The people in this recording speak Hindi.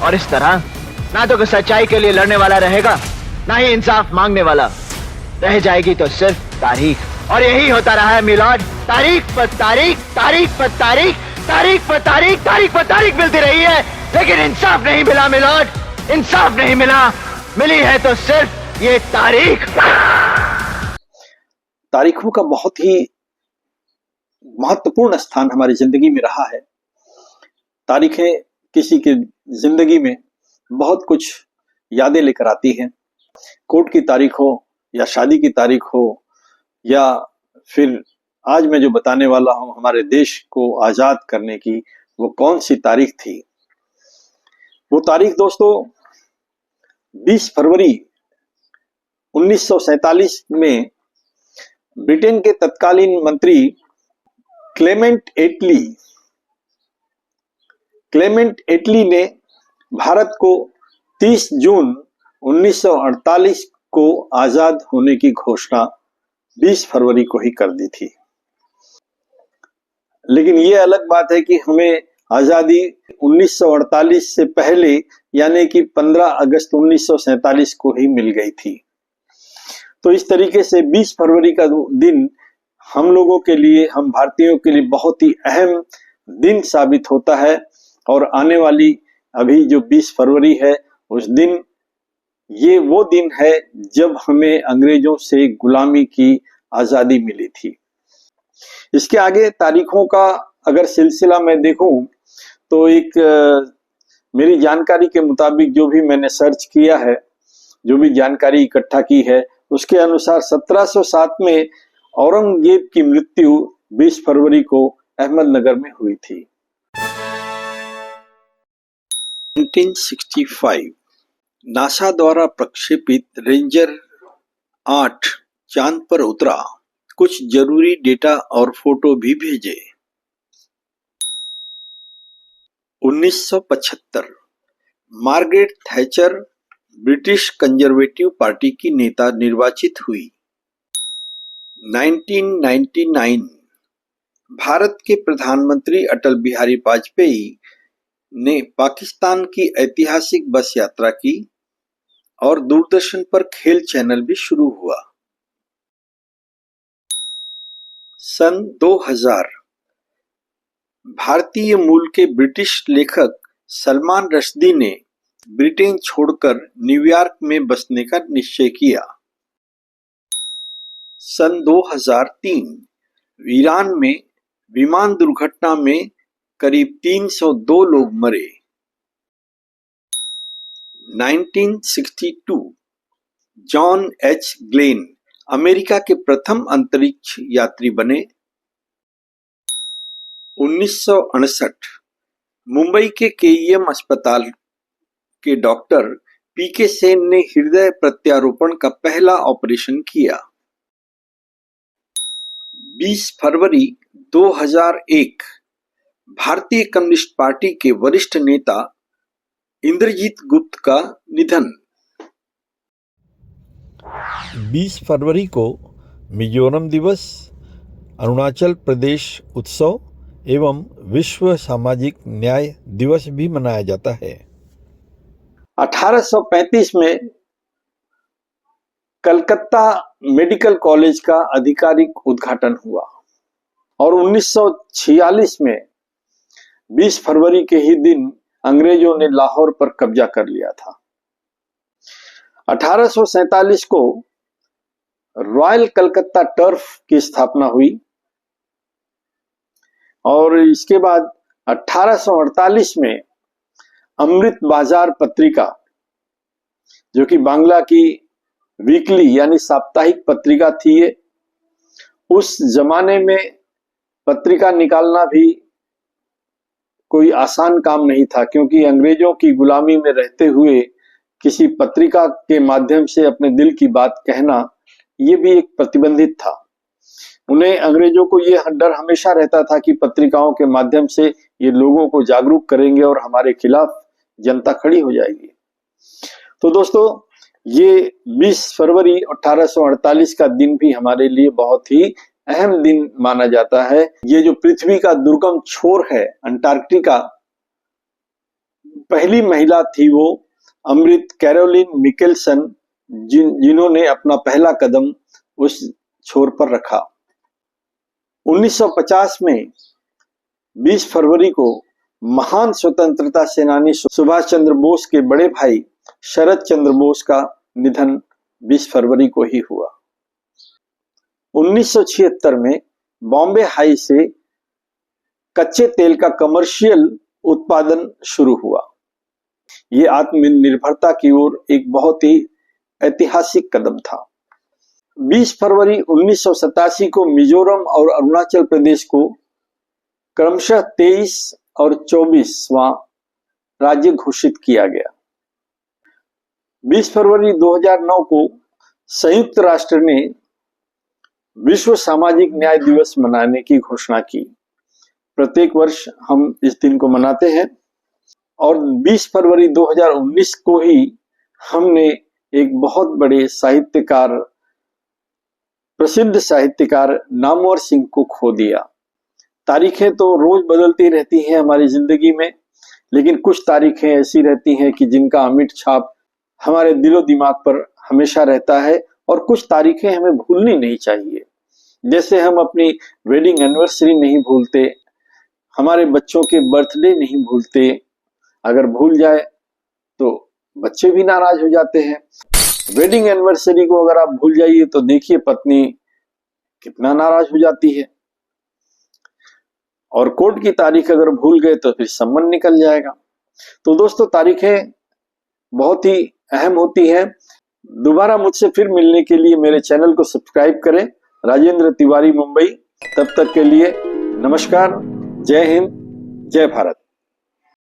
और इस तरह ना तो कोई सच्चाई के लिए लड़ने वाला रहेगा, ना ही इंसाफ मांगने वाला। रह जाएगी तो सिर्फ तारीख। और यही होता रहा है मिलॉर्ड, तारीख पर तारीख, तारीख पर तारीख, तारीख पर तारीख, तारीख पर तारीख मिलती रही है, लेकिन इंसाफ नहीं मिला मिलॉर्ड, इंसाफ नहीं मिला। मिली है तो सिर्फ ये तारीख। तारीखों का बहुत ही महत्वपूर्ण स्थान हमारी जिंदगी में रहा है। तारीखें किसी की जिंदगी में बहुत कुछ यादें लेकर आती हैं। कोर्ट की तारीख हो या शादी की तारीख हो या फिर आज मैं जो बताने वाला हूं हमारे देश को आजाद करने की वो कौन सी तारीख थी। वो तारीख दोस्तों 20 फरवरी 1947 में ब्रिटेन के तत्कालीन मंत्री क्लेमेंट एटली ने भारत को 30 जून 1948 को आजाद होने की घोषणा 20 फरवरी को ही कर दी थी। लेकिन ये अलग बात है कि हमें आजादी 1948 से पहले यानी कि 15 अगस्त 1947 को ही मिल गई थी। तो इस तरीके से 20 फरवरी का दिन हम लोगों के लिए, हम भारतीयों के लिए बहुत ही अहम दिन साबित होता है। और आने वाली अभी जो 20 फरवरी है उस दिन, ये वो दिन है जब हमें अंग्रेजों से गुलामी की आजादी मिली थी। इसके आगे तारीखों का अगर सिलसिला मैं देखूं तो एक मेरी जानकारी के मुताबिक जो भी मैंने सर्च किया है, जो भी जानकारी इकट्ठा की है, उसके अनुसार 1707 में औरंगजेब की मृत्यु 20 फरवरी को अहमदनगर में हुई थी। 1965 नासा द्वारा प्रक्षेपित रेंजर 8 चांद पर उतरा, कुछ जरूरी डेटा और फोटो भी भेजे। 1975 Margaret Thatcher British conservative party की नेता निर्वाचित हुई। 1999 भारत के प्रधानमंत्री अटल बिहारी वाजपेयी ने पाकिस्तान की ऐतिहासिक बस यात्रा की और दूरदर्शन पर खेल चैनल भी शुरू हुआ। सन 2000 भारतीय मूल के ब्रिटिश लेखक सलमान रश्दी ने ब्रिटेन छोड़कर न्यूयॉर्क में बसने का निश्चय किया। सन 2003 ईरान में विमान दुर्घटना में करीब 302 लोग मरे। 1962 जॉन एच ग्लेन अमेरिका के प्रथम अंतरिक्ष यात्री बने। 1968 मुंबई के केईएम अस्पताल के डॉक्टर पीके सेन ने हृदय प्रत्यारोपण का पहला ऑपरेशन किया। 20 फरवरी 2001 भारतीय कम्युनिस्ट पार्टी के वरिष्ठ नेता इंद्रजीत गुप्त का निधन। 20 फरवरी को मिजोरम दिवस, अरुणाचल प्रदेश उत्सव एवं विश्व सामाजिक न्याय दिवस भी मनाया जाता है। 1835 में कलकत्ता मेडिकल कॉलेज का आधिकारिक उद्घाटन हुआ और 1946 में 20 फरवरी के ही दिन अंग्रेजों ने लाहौर पर कब्जा कर लिया था। 1847 को रॉयल कलकत्ता टर्फ की स्थापना हुई और इसके बाद 1848 में अमृत बाजार पत्रिका, जो कि बांग्ला की वीकली यानी साप्ताहिक पत्रिका थी, ये उस जमाने में पत्रिका निकालना भी कोई आसान काम नहीं था, क्योंकि अंग्रेजों की गुलामी में रहते हुए किसी पत्रिका के माध्यम से अपने दिल की बात कहना ये भी एक प्रतिबंधित था। उन्हें, अंग्रेजों को ये डर हमेशा रहता था कि पत्रिकाओं के माध्यम से ये लोगों को जागरूक करेंगे और हमारे खिलाफ जनता खड़ी हो जाएगी। तो दोस्तों, ये 20 फरवरी 1848 का दिन भी हमारे लिए बहुत ही अहम दिन माना जाता है। ये जो पृथ्वी का दुर्गम छोर है अंटार्कटिका, पहली महिला थी वो अमृत कैरोलिन मिकेलसन, जिन्होंने अपना पहला कदम उस छोर पर रखा। 1950 में 20 फरवरी को महान स्वतंत्रता सेनानी सुभाष चंद्र बोस के बड़े भाई शरद चंद्र बोस का निधन 20 फरवरी को ही हुआ। 1976 में बॉम्बे हाई से कच्चे तेल का कमर्शियल उत्पादन शुरू हुआ। ये आत्मनिर्भरता की ओर एक बहुत ही ऐतिहासिक कदम था। 20 फरवरी 1987 को मिजोरम और अरुणाचल प्रदेश को क्रमशः 23 और 24वां राज्य घोषित किया गया। 20 फरवरी 2009 को संयुक्त राष्ट्र ने विश्व सामाजिक न्याय दिवस मनाने की घोषणा की। प्रत्येक वर्ष हम इस दिन को मनाते हैं और 20 फरवरी 2019 को ही हमने एक बहुत बड़े साहित्यकार, प्रसिद्ध साहित्यकार नामवर सिंह को खो दिया। तारीखें तो रोज बदलती रहती हैं हमारी जिंदगी में, लेकिन कुछ तारीखें ऐसी रहती हैं कि जिनका अमिट छाप हमारे दिलो दिमाग पर हमेशा रहता है और कुछ तारीखें हमें भूलनी नहीं चाहिए। जैसे हम अपनी वेडिंग एनिवर्सरी नहीं भूलते, हमारे बच्चों के बर्थडे नहीं भूलते। अगर भूल जाए तो बच्चे भी नाराज हो जाते हैं। वेडिंग एनिवर्सरी को अगर आप भूल जाइए तो देखिए पत्नी कितना नाराज हो जाती है, और कोर्ट की तारीख अगर भूल गए तो फिर सम्मन निकल जाएगा। तो दोस्तों, तारीखें बहुत ही अहम होती हैं। दोबारा मुझसे फिर मिलने के लिए मेरे चैनल को सब्सक्राइब करें। राजेंद्र तिवारी, मुंबई। तब तक के लिए नमस्कार, जय हिंद, जय भारत।